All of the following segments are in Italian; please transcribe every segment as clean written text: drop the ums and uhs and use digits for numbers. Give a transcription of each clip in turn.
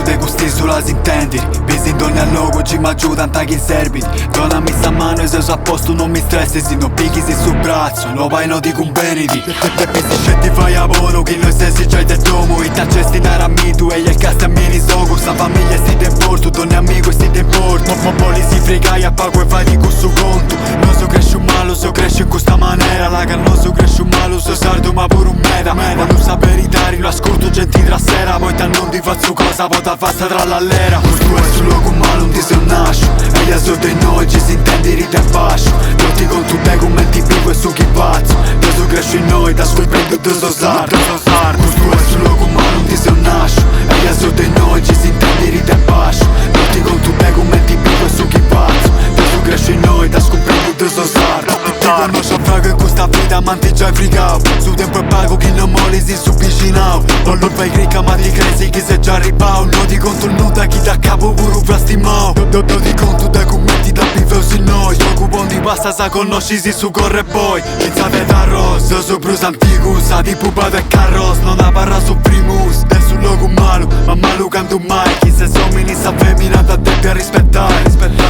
de gusti sulas intendiri Bizin donja logo që ma gjudan takin serbit Dona mi sa mano e zezo a postu non mi stresi Si no pighi si su braccio, no vai no dico un benidi Te pisi scetti fai a volo, chi noi stessi c'hai del domo I tacesti naramitu e gli casti a mini sogo Sa famiglia sti in porto, donne amico e sti in porto Poli si fregai a pago e fai di questo conto Non so cresci un malo, so cresci in questa maniera Laga non so cresci un malo, so sardo ma pure un meta Quando sa veritari lo ascolto genti tra sera Poi non ti faccio cosa, poi ta fasta tra l'allera Questo è sul logo malo, non ti se nasce E io so di noi ci si intende rita e bascio Tutti con tutti i commenti pico e su chi pazzo Adesso cresci in noi, da sui prendo tu so sardo Questo è sul logo malo, non ti se nasce E io so di noi ci si intende rita e bascio Tutti con tutti i commenti pico e su chi pazzo Adesso cresci in noi, da sui prendo tu so sardo Ti conosco frago in questa vita, ma ti già frigao Su tempo e pago chi non moli si subvicinao Non lo fai crica ma ti crezi chi se già arrivao Non ti conto il nuda chi da capo pure un frastimao Non ti conto dai commenti da piveo si noi Gioco buon di pasta sa conosci si su corre poi Pensate da rosso su brus antico Sa di pupato e carros non ha parra su primus Del sul logo malo ma malo canto mai Chi se somini sa femmina da tempi a rispettare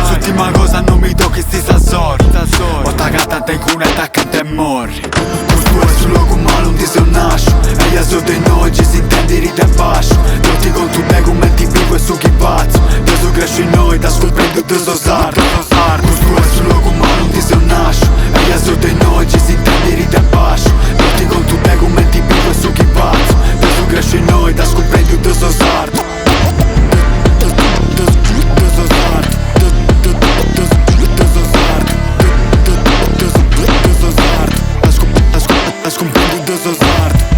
L'ultima cosa non mi tocchi sti sasori Ho taccata in cuna e taccata e morri Questo è sul logo malo non ti se nasce E io so di noi ci si intende rita e bascio Tutti con tutti i commenti vivo e su chi pazzo Adesso cresci in noi da scoprendo tu so sardo Questo è sul logo malo non ti se nasce E io so di noi ci si intende rita e bascio Tutti con tutti i commenti vivo e su chi pazzo Adesso cresci in noi da scoprendo tu so sardo Ascoltando so sardo